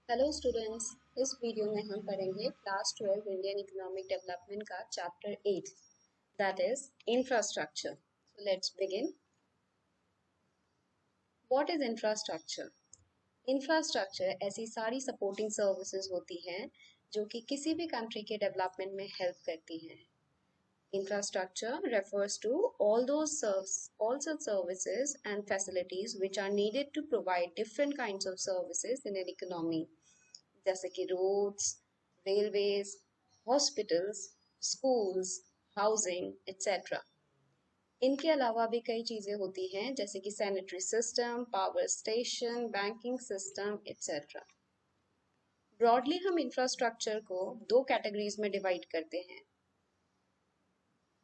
Hello students. इस video में हम पढ़ेंगे क्लास 12 इंडियन इकोनॉमिक डेवलपमेंट का chapter 8, that is infrastructure. So let's begin. What is infrastructure? Infrastructure ऐसी सारी सपोर्टिंग सर्विसेज होती हैं जो कि किसी भी कंट्री के डेवलपमेंट में हेल्प करती हैं। Infrastructure refers to all such services and facilities which are needed to provide different kinds of services in an economy, जैसे कि roads, railways, hospitals, schools, housing etcetera. इनके अलावा भी कई चीज़ें होती हैं जैसे कि sanitary system, power station, banking system etcetera. Broadly हम इंफ्रास्ट्रक्चर को दो कैटेगरीज में डिवाइड करते हैं।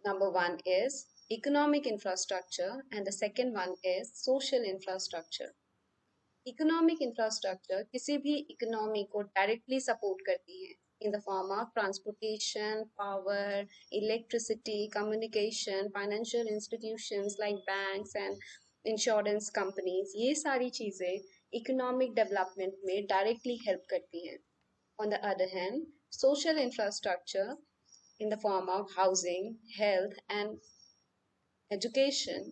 Number one is economic infrastructure and the second one is social infrastructure. Economic infrastructure किसी भी इकोनॉमी को डायरेक्टली सपोर्ट करती है in the form of transportation, power, electricity, communication, financial institutions like banks and insurance companies. ये सारी चीज़ें economic development में directly help करती हैं। On the other hand, social infrastructure in the form of housing, health, and education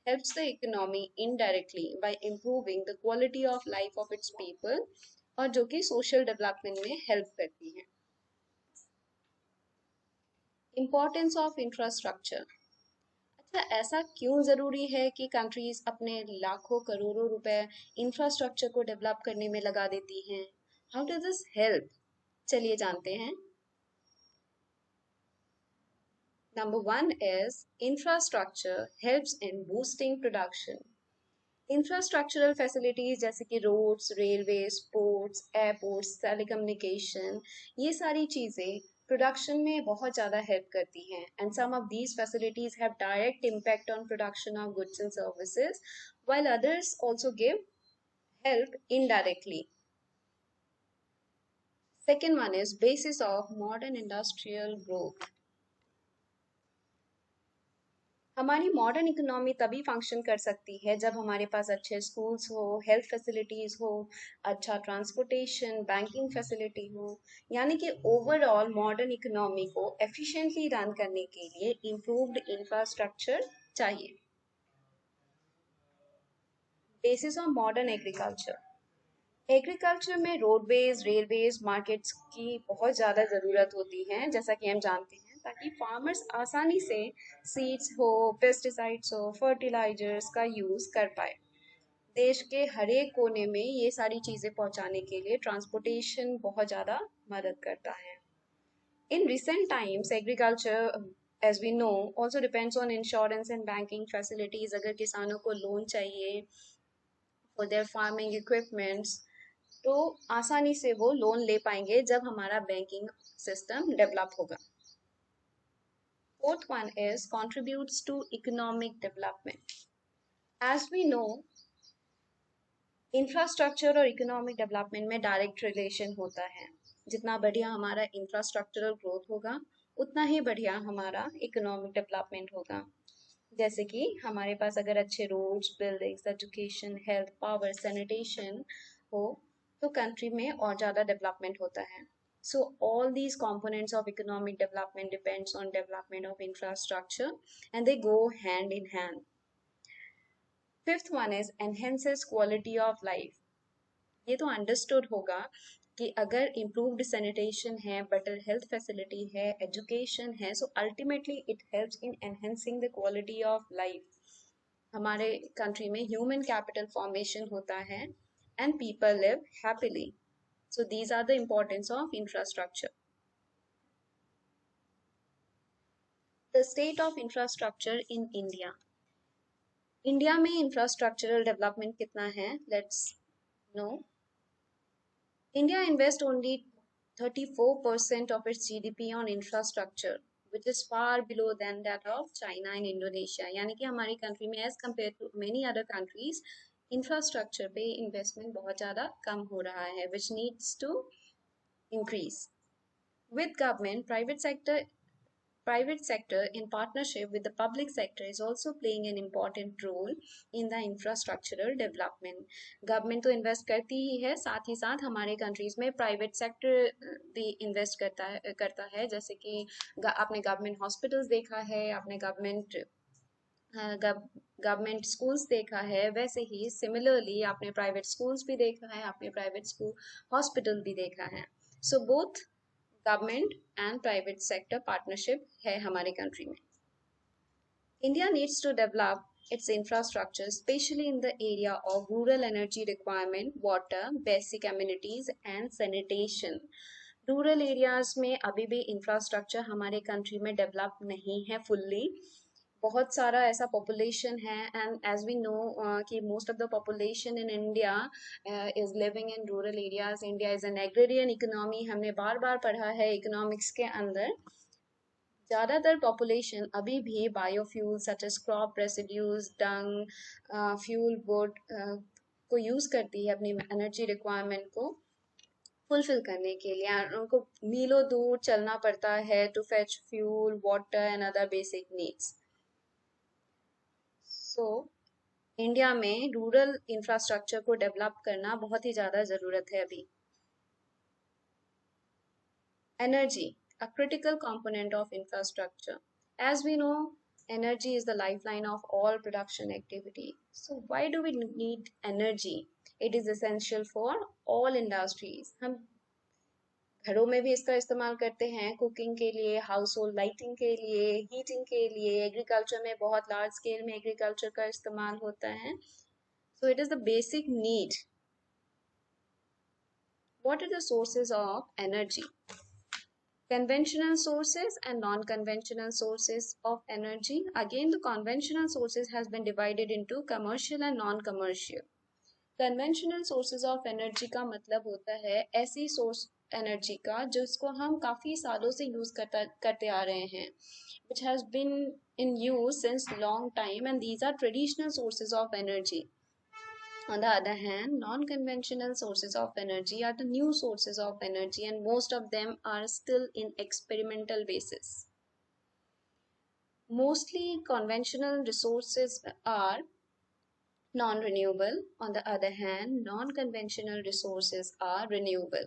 helps the economy indirectly by improving the quality of life of its people और जो कि social development में help करती है। Importance of infrastructure. अच्छा, ऐसा क्यों ज़रूरी है कि कंट्रीज अपने लाखों करोड़ों रुपए इंफ्रास्ट्रक्चर को डेवलप करने में लगा देती हैं? How does this help? चलिए जानते हैं। Number one is infrastructure helps in boosting production. Infrastructural facilities जैसे कि roads, railway, ports, airports, telecommunication, ये सारी चीज़ें प्रोडक्शन में बहुत ज़्यादा हेल्प करती हैं and some of these facilities have direct impact on production of goods and services while others also give help indirectly. Second one is basis of modern industrial growth. हमारी modern economy तभी function कर सकती है जब हमारे पास अच्छे schools हो, health facilities हो, अच्छा ट्रांसपोर्टेशन, बैंकिंग फैसिलिटी हो। यानी कि ओवरऑल मॉडर्न इकोनॉमी को एफिशिएंटली रन करने के लिए इम्प्रूव्ड इंफ्रास्ट्रक्चर चाहिए। Basis of modern agriculture. Agriculture में रोडवेज, रेलवेज, मार्केट्स की बहुत ज़्यादा ज़रूरत होती है, जैसा कि हम जानते हैं, ताकि फार्मर्स आसानी से सीड्स हो, पेस्टिसाइड्स हो, फर्टिलाइजर्स का यूज़ कर पाए। देश के हर एक कोने में ये सारी चीज़ें पहुंचाने के लिए ट्रांसपोर्टेशन बहुत ज़्यादा मदद करता है। In recent times agriculture as we know also depends on insurance and banking facilities. अगर किसानों को लोन चाहिए फॉर देयर फार्मिंग इक्विपमेंट्स तो आसानी से वो लोन ले पाएंगे जब हमारा बैंकिंग सिस्टम डेवलप होगा। Fourth one is contributes to economic development. As we know, infrastructure और इकोनॉमिक डेवलपमेंट में डायरेक्ट रिलेशन होता है। जितना बढ़िया हमारा इंफ्रास्ट्रक्चरल ग्रोथ होगा उतना ही बढ़िया हमारा इकोनॉमिक डेवलपमेंट होगा। जैसे कि हमारे पास अगर अच्छे roads, buildings, education, health, power, sanitation हो तो कंट्री में और ज़्यादा डेवलपमेंट होता है। So all these components of economic development depends on development of infrastructure and they go hand in hand. Fifth one is enhances quality of life. ये तो understood होगा कि अगर इम्प्रूव्ड सैनिटेशन है, बेटर हेल्थ फैसिलिटी है, education है, so ultimately it helps in enhancing the quality of life. हमारे country में ह्यूमन कैपिटल फॉर्मेशन होता है and people live happily. So these are the importance of infrastructure. The state of infrastructure in India. India में infrastructural development कितना है? Let's know. India invests only 34% of its GDP on infrastructure, which is far below than that of China and Indonesia. यानी कि हमारी country में as compared to many other countries, infrastructure पे investment बहुत ज़्यादा कम हो रहा है, which needs to increase. With government, private sector in partnership with the public sector is also playing an important role in the infrastructural development. Government तो invest करती ही है, साथ ही साथ हमारे कंट्रीज में प्राइवेट सेक्टर भी इन्वेस्ट करता है जैसे कि आपने गवर्नमेंट हॉस्पिटल्स देखा है, आपने गवर्नमेंट स्कूल्स देखा है, वैसे ही सिमिलरली आपने प्राइवेट स्कूल्स भी देखा है, आपने प्राइवेट स्कूल हॉस्पिटल भी देखा है. So both government and private sector partnership है हमारे कंट्री में. India needs to develop its infrastructure, especially in the area of rural energy requirement, water, basic amenities and sanitation. Rural areas में अभी भी infrastructure हमारे कंट्री में develop नहीं है फुल्ली. बहुत सारा ऐसा पॉपुलेशन है एंड एज वी नो कि most of the population in India is living in rural areas. India is an agrarian economy. हमने बार बार पढ़ा है इकोनॉमिक्स के अंदर. ज़्यादातर पॉपुलेशन अभी भी biofuel such as crop residues, dung, fuel wood को यूज़ करती है अपनी एनर्जी रिक्वायरमेंट को फुलफिल करने के लिए. उनको मीलों दूर चलना पड़ता है to fetch fuel, water and other basic needs. So India में रूरल इंफ्रास्ट्रक्चर को डेवलप करना बहुत ही ज़्यादा ज़रूरत है अभी. Energy, a critical component of infrastructure. As we know, energy is the lifeline of all production activity. So why do we need energy? It is essential for all industries. हम घरों में भी इसका इस्तेमाल करते हैं, कुकिंग के लिए, हाउस होल्ड लाइटिंग के लिए, हीटिंग के लिए. एग्रीकल्चर में बहुत लार्ज स्केल में एग्रीकल्चर का इस्तेमाल होता है. So it is the basic need. What are the sources of energy? Conventional sources and non-conventional sources of energy. Again, the conventional sources has been divided into commercial and non-commercial. Conventional sources of energy का मतलब होता है ऐसी source energy का जिसको हम काफ़ी सालों से use करते आ रहे हैं, which has been in use since long time, and these are traditional sources of energy. On the other hand, non-conventional sources of energy are the new sources of energy, and most of them are still in experimental basis. Mostly conventional resources are non-renewable. On the other hand, non-conventional resources are renewable.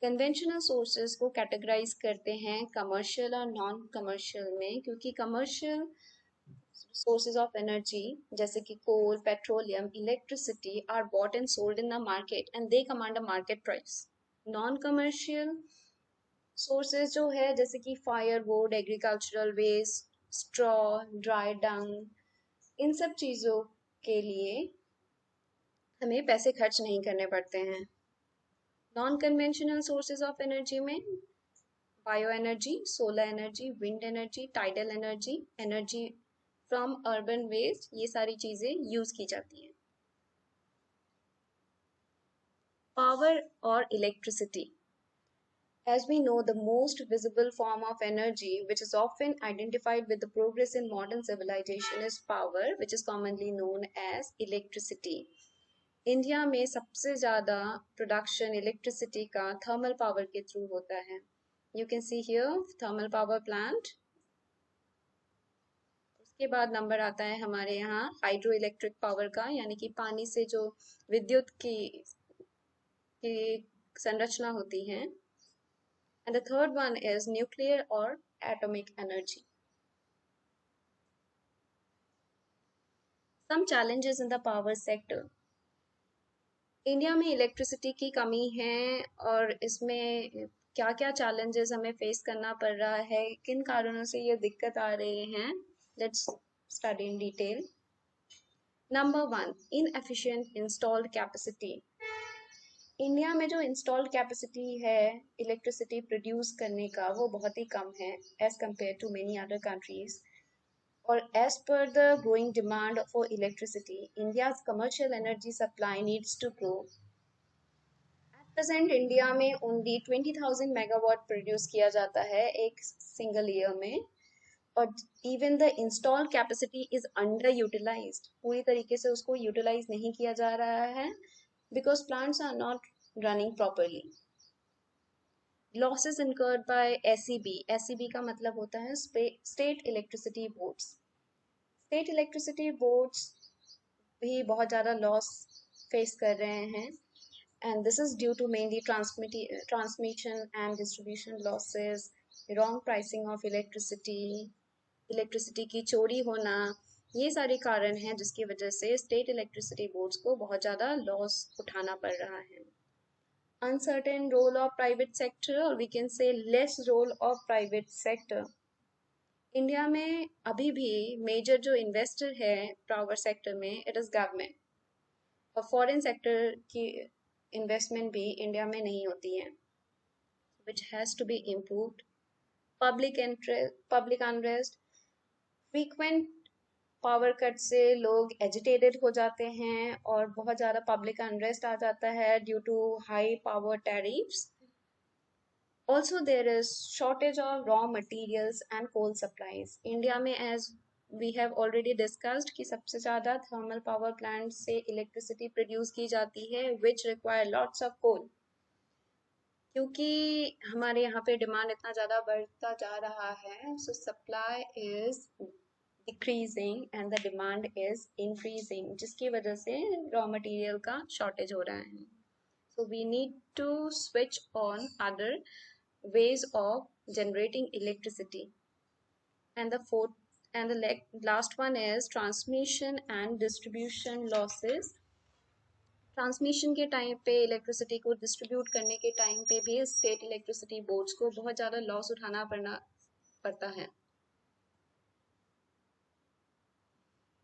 Conventional sources को categorize करते हैं commercial और non-commercial में, क्योंकि commercial sources of energy जैसे कि coal, petroleum, electricity are bought and sold in the market and they command a market price. Non-commercial sources जो है जैसे कि firewood, agricultural waste, straw, dry dung, इन सब चीज़ों के लिए हमें पैसे खर्च नहीं करने पड़ते हैं. Non-conventional sources of energy में bioenergy, solar energy, wind energy, tidal energy, energy from urban waste, ये सारी चीजें यूज की जाती हैं. पावर और electricity. As we know, the most visible form of energy, which is often identified with the progress in modern civilization, is power, which is commonly known as electricity. India में सबसे ज़्यादा production electricity का thermal power के through होता है. You can see here thermal power plant. के बाद number आता है हमारे यहाँ हाइड्रो इलेक्ट्रिक पावर का, यानी कि पानी से जो विद्युत की संरचना होती है. And the third one is nuclear और atomic energy. Some challenges in the power sector. India में इलेक्ट्रिसिटी की कमी है और इसमें क्या क्या चैलेंजेस हमें फेस करना पड़ रहा है, किन कारणों से ये दिक्कत आ रही हैं. Let's study in detail. Number 1, inefficient installed capacity. India में जो इंस्टॉल्ड कैपेसिटी है इलेक्ट्रिसिटी प्रोड्यूस करने का वो बहुत ही कम है as compare to many other countries. और as per the growing demand for electricity, India's commercial energy supply needs to grow. At present India में ओनली 20,000 मेगावाट प्रोड्यूस किया जाता है एक सिंगल ईयर में, और even the install capacity is under utilized. पूरी तरीके से उसको यूटिलाइज नहीं किया जा रहा है because plants are not running properly. Losses incurred by SEB, SEB का मतलब होता है state electricity boards. State electricity boards भी बहुत ज़्यादा लॉस फेस कर रहे हैं, and this is due to mainly transmission and distribution losses, wrong pricing of electricity की चोरी होना, ये सारे कारण हैं जिसकी वजह से स्टेट इलेक्ट्रिसिटी बोर्ड्स को बहुत ज़्यादा लॉस उठाना पड़ रहा है। Uncertain role of private sector, or we can say less role of private sector. India में अभी भी मेजर जो इन्वेस्टर है पावर सेक्टर में, इट इज़ गवर्नमेंट, और फॉरेन सेक्टर की इन्वेस्टमेंट भी इंडिया में नहीं होती है, which has to be improved. Public unrest, frequent power cut से लोग एजिटेटेड हो जाते हैं और बहुत ज़्यादा पब्लिक अनरेस्ट आ जाता है due to high power tariffs. Also, there is shortage of raw materials and coal supplies. India में as we have already discussed कि सबसे ज़्यादा thermal power plants से electricity produce की जाती है which require lots of coal. क्योंकि हमारे यहाँ पे डिमांड इतना ज़्यादा बढ़ता जा रहा है, so supply is decreasing and the demand is increasing, जिसकी वजह से raw material का shortage हो रहा है. So we need to switch on other ways of generating electricity. And the last one is transmission and distribution losses. Transmission के time पे electricity को डिस्ट्रीब्यूट करने के टाइम पे भी स्टेट इलेक्ट्रिसिटी बोर्ड्स को बहुत ज़्यादा लॉस उठाना पड़ता है.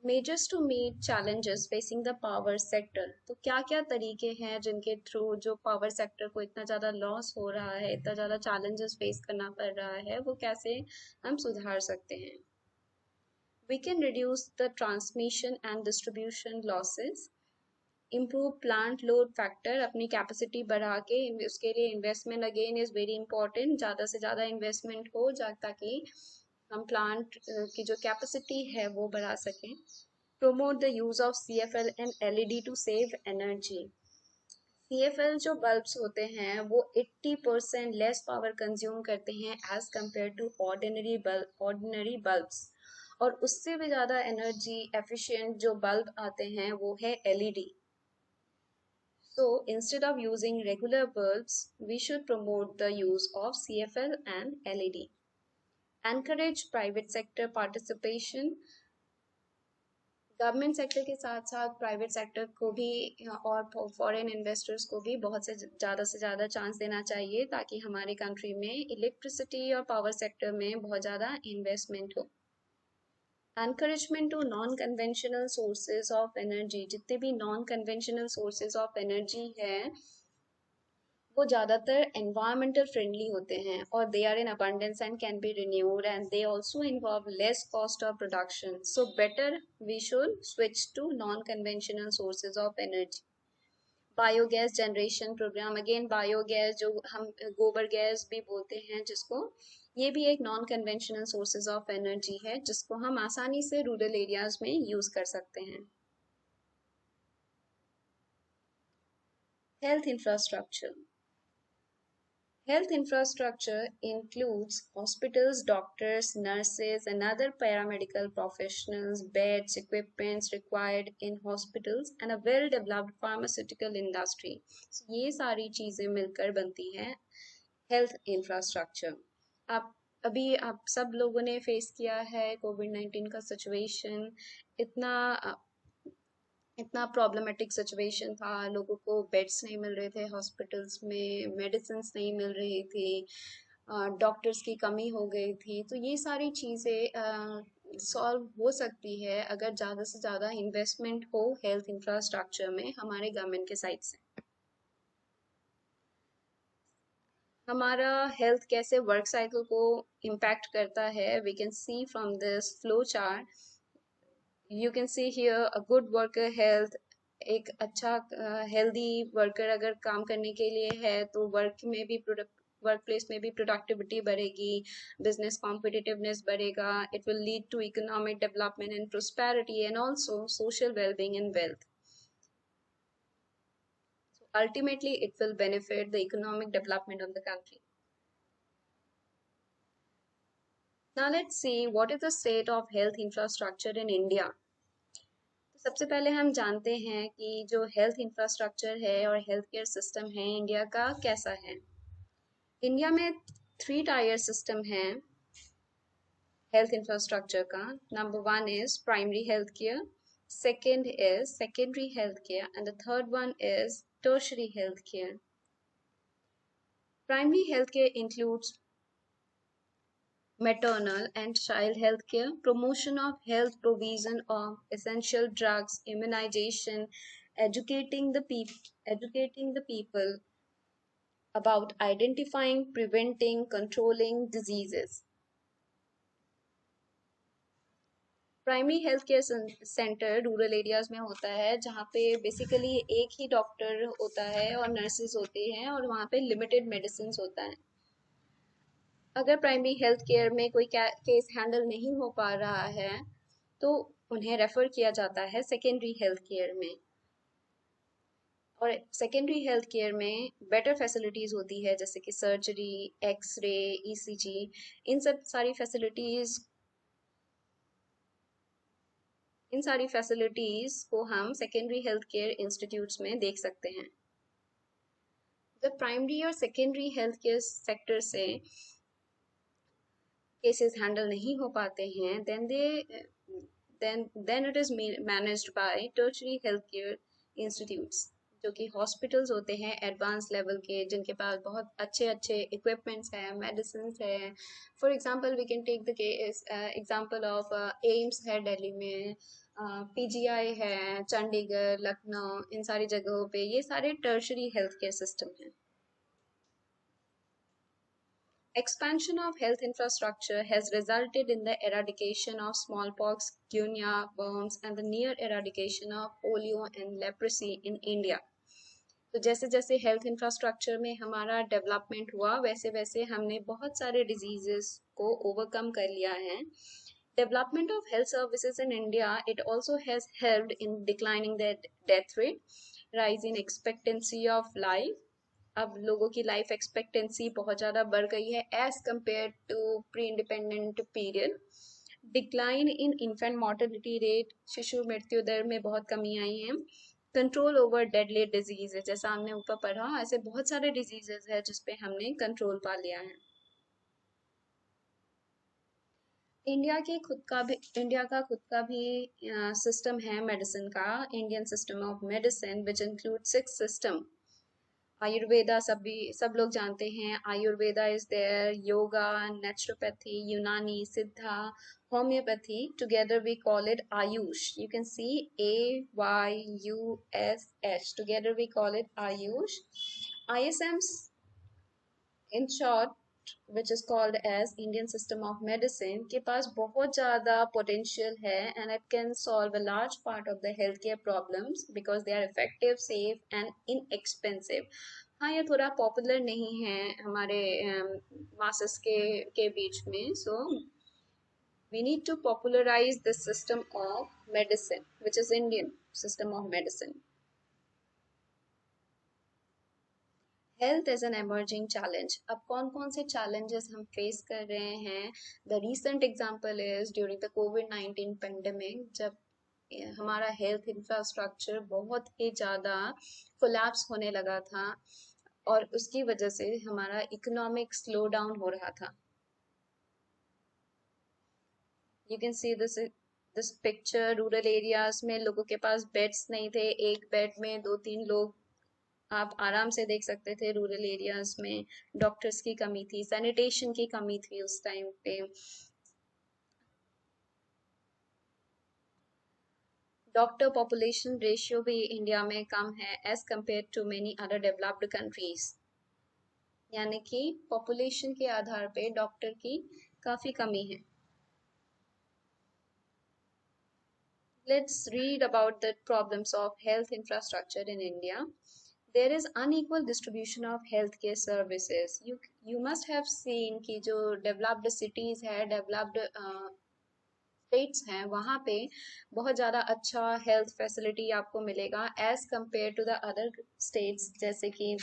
Measures to meet challenges facing the power sector. तो क्या क्या तरीके हैं जिनके थ्रू जो पावर सेक्टर को इतना ज़्यादा लॉस हो रहा है, इतना ज़्यादा चैलेंजेस फेस करना पड़ रहा है, वो कैसे हम सुधार सकते हैं. We can reduce the transmission and distribution losses. Improve plant load factor, अपनी कैपेसिटी बढ़ा के उसके लिए investment again is very important. ज़्यादा से ज़्यादा इन्वेस्टमेंट हो ताकि हम प्लांट की जो कैपेसिटी है वो बढ़ा सकें. Promote the use of CFL and LED to save energy. CFL जो बल्ब्स होते हैं वो 80% लेस पावर कंज्यूम करते हैं as compare to ordinary bulbs, और उससे भी ज़्यादा एनर्जी एफिशिएंट जो बल्ब आते हैं वो है LED. So instead of using regular bulbs, we should promote the use of CFL and LED. Encourage private sector participation. Government sector के साथ साथ प्राइवेट सेक्टर को भी और फॉरेन इन्वेस्टर्स को भी बहुत से ज़्यादा चांस देना चाहिए ताकि हमारे कंट्री में इलेक्ट्रिसिटी और पावर सेक्टर में बहुत ज़्यादा इन्वेस्टमेंट हो. Encouragement to non conventional sources of energy. जितने भी non conventional sources of energy हैं वो ज़्यादातर environmental friendly होते हैं और they are in abundance and can be renewed, and they also involve less cost of production. So better we should switch to non-conventional sources of energy. Biogas generation program, again biogas जो हम गोबर gas भी बोलते हैं जिसको, ये भी एक non conventional sources of energy है जिसको हम आसानी से रूरल एरियाज में यूज कर सकते हैं. Health infrastructure. Health infrastructure includes hospitals, doctors, nurses, and other paramedical professionals, beds, equipments required in hospitals, and a well-developed pharmaceutical industry. So, ये सारी चीज़ें मिलकर बनती हैं health infrastructure. आप सब लोगों ने फेस किया है COVID-19 का सिचुएशन. इतना प्रॉब्लमेटिक सिचुएशन था, लोगों को बेड्स नहीं मिल रहे थे हॉस्पिटल्स में, मेडिसिन नहीं मिल रही थी, डॉक्टर्स की कमी हो गई थी. तो ये सारी चीज़ें सॉल्व हो सकती है अगर ज़्यादा से ज़्यादा इन्वेस्टमेंट हो हेल्थ इंफ्रास्ट्रक्चर में हमारे गवर्नमेंट के साइड से. हमारा हेल्थ कैसे वर्क साइकिल को इम्पैक्ट करता है, we can see from this flow chart. You can see here a good worker health. एक अच्छा हेल्दी वर्कर अगर काम करने के लिए है तो वर्क प्लेस में भी प्रोडक्टिविटी बढ़ेगी, बिजनेस कॉम्पिटिटिवनेस बढ़ेगा, it will lead to economic development and prosperity and also social wellbeing and wealth. So ultimately it will benefit the economic development of the country. Now let's see what is the state of health infrastructure in India. तो सबसे पहले हम जानते हैं कि जो health infrastructure है और हेल्थ केयर सिस्टम है इंडिया का कैसा है। इंडिया में 3 टायर सिस्टम है हेल्थ इंफ्रास्ट्रक्चर का। Number 1 is primary health care, second is secondary health care and the third one is tertiary health care. Primary health care includes maternal and child health care, promotion of health provision of essential drugs, immunization, educating the people about identifying, preventing, controlling diseases. Primary health care centre rural areas में होता है जहाँ पे basically एक ही doctor होता है और nurses होती हैं और वहाँ पे लिमिटेड मेडिसिन होता है। अगर प्राइमरी हेल्थ केयर में कोई केस हैंडल नहीं हो पा रहा है तो उन्हें रेफर किया जाता है सेकेंडरी हेल्थ केयर में। और सेकेंडरी हेल्थ केयर में बेटर फैसिलिटीज़ होती है जैसे कि सर्जरी, एक्सरे, ईसीजी, इन सारी फैसिलिटीज़ को हम सेकेंडरी हेल्थ केयर इंस्टीट्यूट्स में देख सकते हैं। जब प्राइमरी और सेकेंडरी हेल्थ केयर सेक्टर से केसेस हैंडल नहीं हो पाते हैं then it is managed by tertiary healthcare institutes, जो कि हॉस्पिटल्स होते हैं एडवांस लेवल के जिनके पास बहुत अच्छे अच्छे इक्विपमेंट्स हैं, मेडिसिन है। For example we can take the case example of AIIMS है दिल्ली में, पीजीआई है चंडीगढ़, लखनऊ, इन सारी जगहों पे ये सारे टर्शरी हेल्थ केयर सिस्टम हैं। Expansion of health infrastructure has resulted in the eradication of smallpox, guinea worms, and the near eradication of polio and leprosy in India. तो जैसे जैसे हेल्थ इंफ्रास्ट्रक्चर में हमारा डेवलपमेंट हुआ वैसे वैसे हमने बहुत सारे डिजीजेस को ओवरकम कर लिया है। Development of health services in India, it also has helped in declining the death rate, rise in expectancy of life। अब लोगों की लाइफ एक्सपेक्टेंसी बहुत ज़्यादा बढ़ गई है as compare to pre independent period. Decline in infant mortality rate, शिशु मृत्यु दर में बहुत कमी आई है। कंट्रोल ओवर डेडली डिजीज, जैसा हमने ऊपर पढ़ा ऐसे बहुत सारे डिजीजेज है जिसपे हमने कंट्रोल पा लिया है। इंडिया का खुद का भी सिस्टम है मेडिसिन का, Indian system of medicine which include 6 system. Ayurveda सब लोग जानते हैं, Ayurveda is there, yoga, naturopathy, Unani, Siddha, homeopathy, together we call it AYUSH. You can see AYUSH, together we call it AYUSH. ISMs in short, which is called as Indian System of Medicine, के पास बहुत ज़्यादा potential है and it can solve a large part of the healthcare problems because they are effective, safe and inexpensive। हाँ ये थोड़ा popular नहीं है हमारे मासेस के बीच में, so we need to popularize the system of medicine which is Indian system of medicine। Health as an emerging challenge, अब कौन कौन से चैलेंजेस हम फेस कर रहे हैं। The recent example is during the covid pandemic, जब हमारा हेल्थ इंफ्रास्ट्रक्चर बहुत ही ज़्यादा कोलैप्स होने लगा था और उसकी वजह से हमारा इकोनॉमिक स्लो डाउन हो रहा था। You can see this picture, rural areas में लोगों के पास बेड्स नहीं थे, एक बेड में 2-3 लोग आप आराम से देख सकते थे। रूरल एरियाज में डॉक्टर्स की कमी थी, सैनिटेशन की कमी थी उस टाइम पे। डॉक्टर पॉपुलेशन रेशियो भी इंडिया में कम है as compare to many other developed countries, यानी कि पॉपुलेशन के आधार पे डॉक्टर की काफ़ी कमी है। Let's read about the problems of health infrastructure in India. There is unequal distribution of healthcare services. You must have seen कि जो developed cities है, developed states हैं, वहाँ पे बहुत ज़्यादा अच्छा health facility आपको मिलेगा as compared to the other states, जैसे कि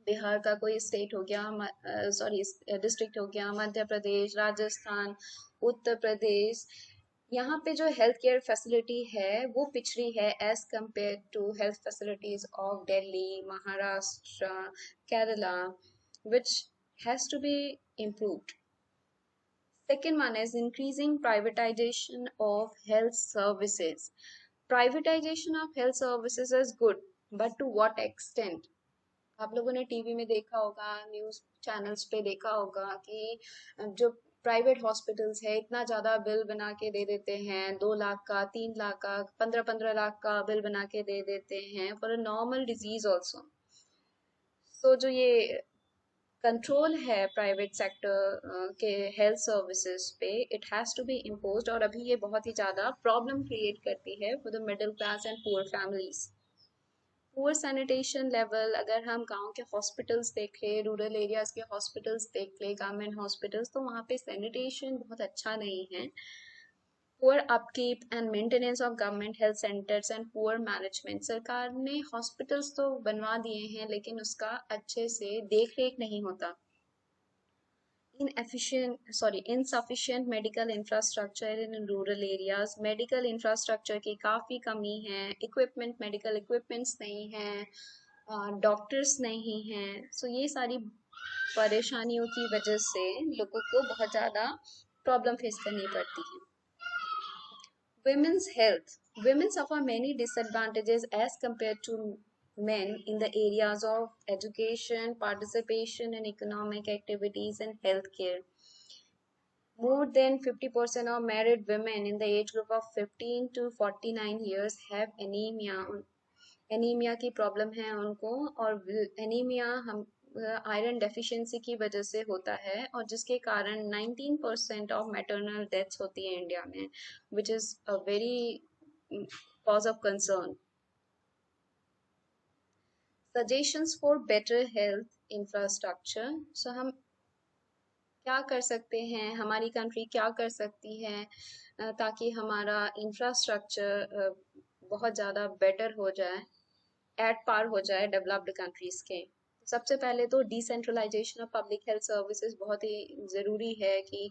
बिहार का कोई स्टेट हो गया, सॉरी डिस्ट्रिक्ट हो गया, मध्य प्रदेश, राजस्थान, उत्तर प्रदेश, यहाँ पे जो हेल्थ केयर फैसिलिटी है वो पिछड़ी है as compare to health facilities of Delhi, Maharashtra, Kerala, which has to be improved. Second one is increasing privatization of health services. Privatization of health services is good, but to what extent? आप लोगों ने TV में देखा होगा, न्यूज चैनल्स पे देखा होगा कि जो प्राइवेट हॉस्पिटल्स है इतना ज्यादा बिल बना के दे देते हैं, 2 लाख का, 3 लाख का, 15-15 लाख का बिल बना के दे देते हैं for a normal disease also. तो जो ये कंट्रोल है प्राइवेट सेक्टर के हेल्थ सर्विसेज पे, it has to be imposed, और अभी ये बहुत ही ज्यादा प्रॉब्लम क्रिएट करती है for the middle class and poor families. Poor sanitation level, अगर हम गांव के हॉस्पिटल्स देख ले, रूरल एरियाज के हॉस्पिटल्स देख ले, गवर्नमेंट हॉस्पिटल्स, तो वहाँ पे सैनिटेशन बहुत अच्छा नहीं है. Poor upkeep and maintenance of government health centres and poor management. सरकार ने हॉस्पिटल्स तो बनवा दिए हैं लेकिन उसका अच्छे से देख रेख नहीं होता. insufficient medical infrastructure in rural areas. Medical infrastructure की काफ़ी कमी है, इक्विपमेंट, मेडिकल इक्विपमेंट्स नहीं हैं, डॉक्टर्स नहीं हैं. सो ये सारी परेशानियों की वजह से लोगों को बहुत ज़्यादा प्रॉब्लम फेस करनी पड़ती है. Women's health. Women suffer many disadvantages as compared to men in the areas of education, participation in economic activities, and healthcare. More than 50% of married women in the age group of 15 to 49 years have anemia. Anaemia की problem है उनको, और anaemia हम iron deficiency की वजह से होता है, और जिसके कारण 19% ऑफ मैटरनल डेथ्स होती है इंडिया में, which is a very cause of concern. Suggestions for better health infrastructure. So हम क्या कर सकते हैं, हमारी कंट्री क्या कर सकती है ताकि हमारा इंफ्रास्ट्रक्चर बहुत ज़्यादा बेटर हो जाए, एट पार हो जाए डेवलप्ड कंट्रीज के. सबसे पहले तो decentralisation of public health services बहुत ही ज़रूरी है कि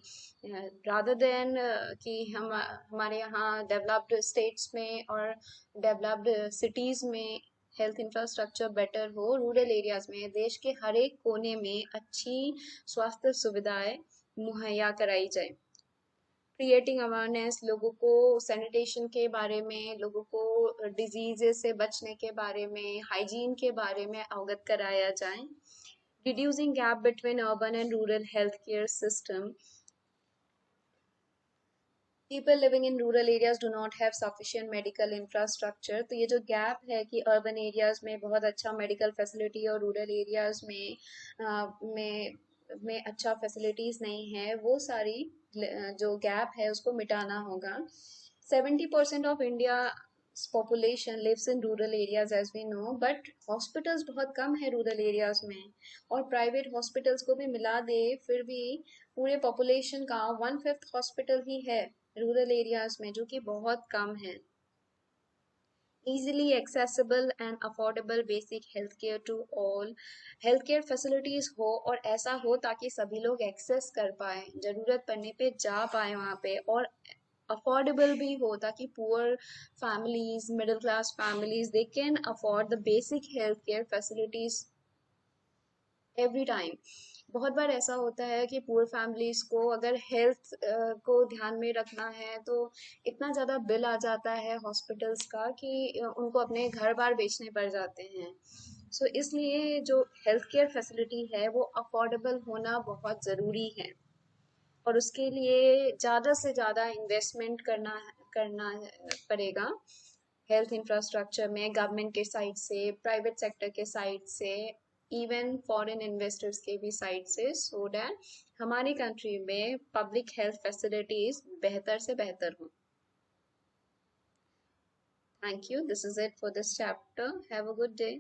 रादर देन कि हम हमारे यहाँ डेवलप्ड स्टेट्स में और डेवलप्ड सिटीज़ में हेल्थ इंफ्रास्ट्रक्चर बेटर हो, रूरल एरियाज में देश के हर एक कोने में अच्छी स्वास्थ्य सुविधाएं मुहैया कराई जाए. क्रिएटिंग अवेयरनेस, लोगों को सैनिटेशन के बारे में, लोगों को डिजीजेस से बचने के बारे में, हाइजीन के बारे में अवगत कराया जाए. Reducing gap between urban and rural health care system. People living in rural areas do not have sufficient medical infrastructure. तो ये जो गैप है कि अर्बन एरियाज में बहुत अच्छा मेडिकल फैसिलिटी और रूरल एरियाज में अच्छा फैसिलिटीज नहीं है, वो सारी जो गैप है उसको मिटाना होगा. 70% of India population lives in rural areas as we know, but hospitals बहुत कम है रूरल एरियाज में, और प्राइवेट हॉस्पिटल्स को भी मिला दे फिर भी पूरे पॉपुलेशन का 1/5 हॉस्पिटल ही है रूरल एरियाज में, जो कि बहुत कम है. easily accessible and affordable basic healthcare to all. healthcare facilities हो और ऐसा हो ताकि सभी लोग एक्सेस कर पाए, जरूरत पड़ने पे जा पाए वहाँ पे, और अफोर्डेबल भी हो ताकि poor families, middle class families, they can afford the basic health care facilities every time. बहुत बार ऐसा होता है कि पुअर फैमिलीज को अगर हेल्थ को ध्यान में रखना है तो इतना ज़्यादा बिल आ जाता है हॉस्पिटल्स का कि उनको अपने घर बार बेचने पड़ जाते हैं. सो इसलिए जो हेल्थ केयर फैसिलिटी है वो अफोर्डेबल होना बहुत ज़रूरी है, और उसके लिए ज़्यादा से ज़्यादा इन्वेस्टमेंट करना पड़ेगा हेल्थ इंफ्रास्ट्रक्चर में, गवर्नमेंट के साइड से, प्राइवेट सेक्टर के साइड से, इवन फॉरेन इन्वेस्टर्स के भी साइड से, सो दैट हमारी कंट्री में पब्लिक हेल्थ फैसिलिटीज बेहतर से बेहतर हो. Thank you. This is it for this chapter. Have a good day.